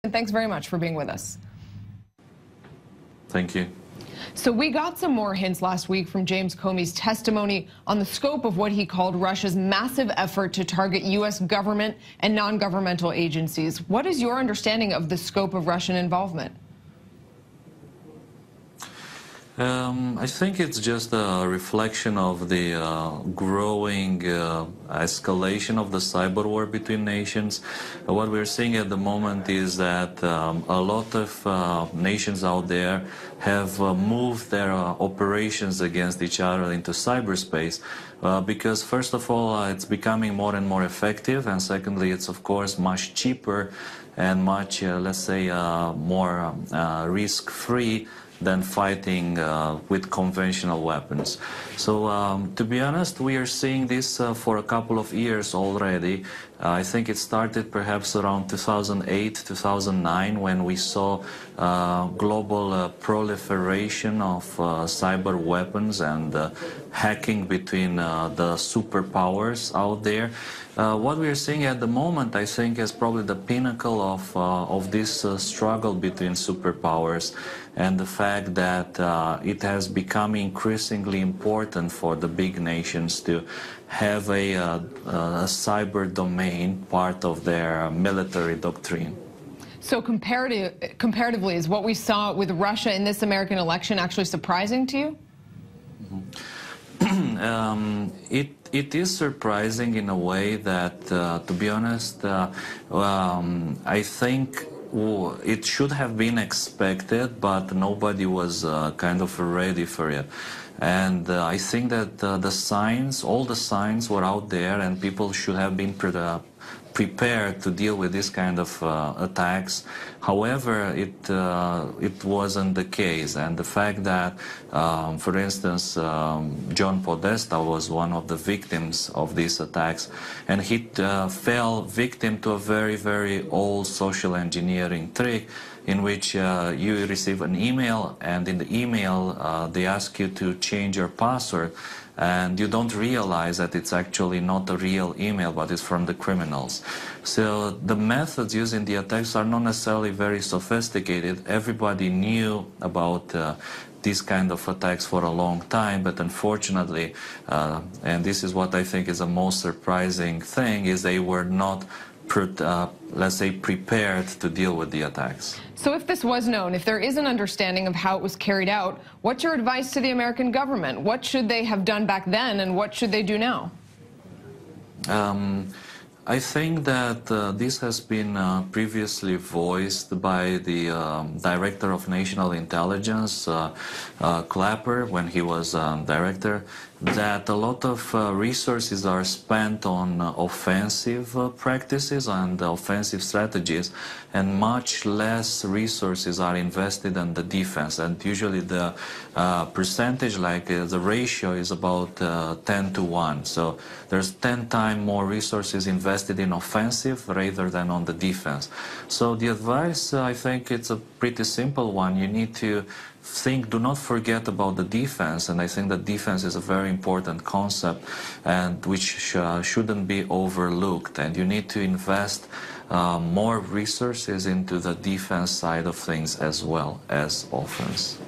And thanks very much for being with us. Thank you. So we got some more hints last week from James Comey's testimony on the scope of what he called Russia's massive effort to target U.S. government and non-governmental agencies. What is your understanding of the scope of Russian involvement? I think it's just a reflection of the growing escalation of the cyber war between nations. What we're seeing at the moment is that a lot of nations out there have moved their operations against each other into cyberspace because, first of all, it's becoming more and more effective, and secondly, it's of course much cheaper and much, let's say, more risk-free than fighting with conventional weapons. So to be honest, we are seeing this for a couple of years already. I think it started perhaps around 2008, 2009, when we saw global proliferation of cyber weapons and hacking between the superpowers out there. What we are seeing at the moment, I think, is probably the pinnacle of this struggle between superpowers, and the fact that it has become increasingly important for the big nations to have a cyber domain part of their military doctrine. So comparatively, is what we saw with Russia in this American election actually surprising to you? It is surprising in a way that, to be honest, I think it should have been expected, but nobody was kind of ready for it. And I think that the signs, all the signs were out there, and people should have been prepared to deal with this kind of attacks. However, it wasn't the case, and the fact that, for instance, John Podesta was one of the victims of these attacks, and he fell victim to a very, very old social engineering trick in which you receive an email, and in the email they ask you to change your password, and you don't realize that it's actually not a real email, but it's from the criminals. So the methods used in the attacks are not necessarily very sophisticated. Everybody knew about these kind of attacks for a long time, but unfortunately, and this is what I think is the most surprising thing, is they were not let's say, prepared to deal with the attacks. So if this was known, if there is an understanding of how it was carried out, what's your advice to the American government? What should they have done back then, and what should they do now? I think that this has been previously voiced by the Director of National Intelligence, Clapper, when he was director, that a lot of resources are spent on offensive practices and offensive strategies, and much less resources are invested in the defense. And usually the percentage, like the ratio, is about 10-to-1. So there's 10 times more resources invested in offensive rather than on the defense. So the advice, I think it's a pretty simple one. You need to do not forget about the defense, and I think that defense is a very important concept and which shouldn't be overlooked, and you need to invest more resources into the defense side of things as well as offense.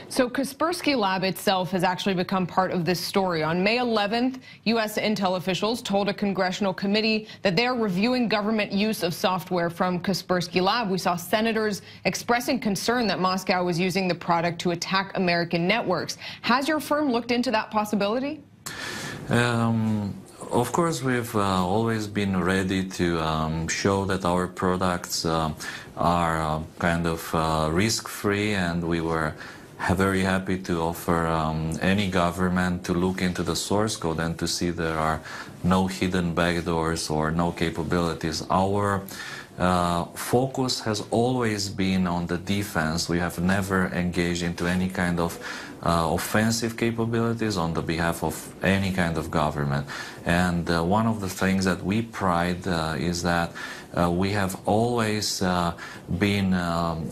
So Kaspersky Lab itself has actually become part of this story. On May 11th, U.S. intel officials told a congressional committee that they are reviewing government use of software from Kaspersky Lab. We saw senators expressing concern that Moscow was using the product to attack American networks. Has your firm looked into that possibility? Of course, we've always been ready to show that our products are kind of risk-free, and we were very happy to offer any government to look into the source code and to see there are no hidden backdoors or no capabilities. Our focus has always been on the defense. We have never engaged into any kind of offensive capabilities on the behalf of any kind of government. And one of the things that we pride is that we have always been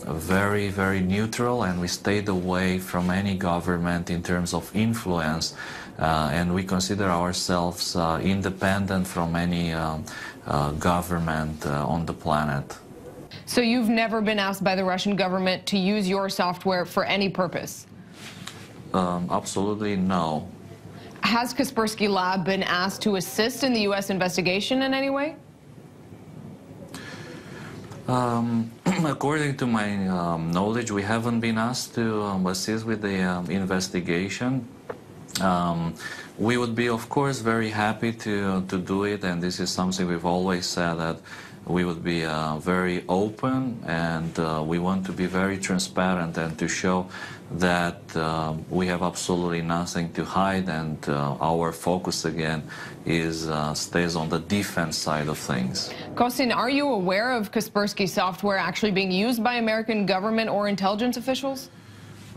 very, very neutral, and we stayed away from any government in terms of influence, and we consider ourselves independent from any government on the planet. So you've never been asked by the Russian government to use your software for any purpose? Absolutely no. Has Kaspersky Lab been asked to assist in the U.S. investigation in any way? According to my knowledge, we haven't been asked to assist with the investigation. We would be, of course, very happy to do it, and this is something we've always said, that we would be very open, and we want to be very transparent and to show that we have absolutely nothing to hide, and our focus again is stays on the defense side of things. Costin, are you aware of Kaspersky software actually being used by American government or intelligence officials?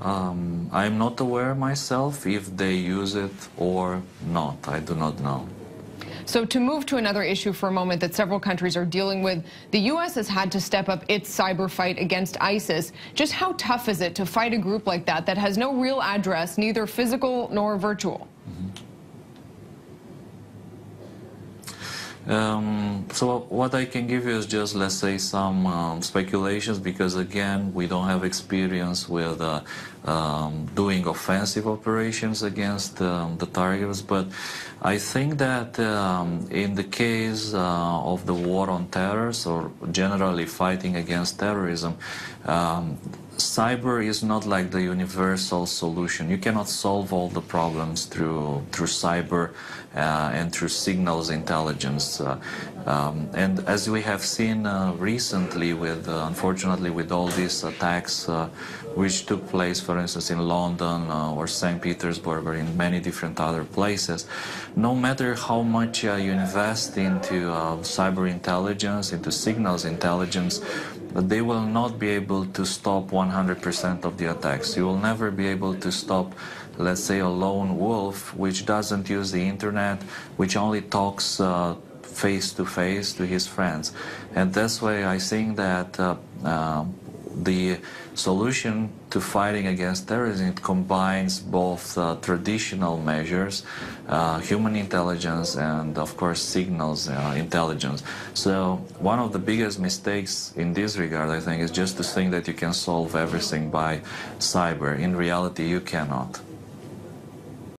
I'm not aware myself if they use it or not. I do not know. So to move to another issue for a moment that several countries are dealing with, the U.S. has had to step up its cyber fight against ISIS. Just how tough is it to fight a group like that that has no real address, neither physical nor virtual? So what I can give you is just, let's say, some speculations, because again, we don't have experience with doing offensive operations against the targets. But I think that in the case of the war on terror, or generally fighting against terrorism, cyber is not like the universal solution. You cannot solve all the problems through cyber and through signals intelligence. And as we have seen recently, with unfortunately with all these attacks which took place, for instance, in London or St. Petersburg or in many different other places, no matter how much you invest into cyber intelligence, into signals intelligence, they will not be able to stop 100% of the attacks. You will never be able to stop, let's say, a lone wolf which doesn't use the internet, which only talks face-to-face to his friends. And that's why I think that the solution to fighting against terrorism, it combines both traditional measures, human intelligence, and of course signals intelligence. So one of the biggest mistakes in this regard, I think, is just to think that you can solve everything by cyber. In reality, you cannot.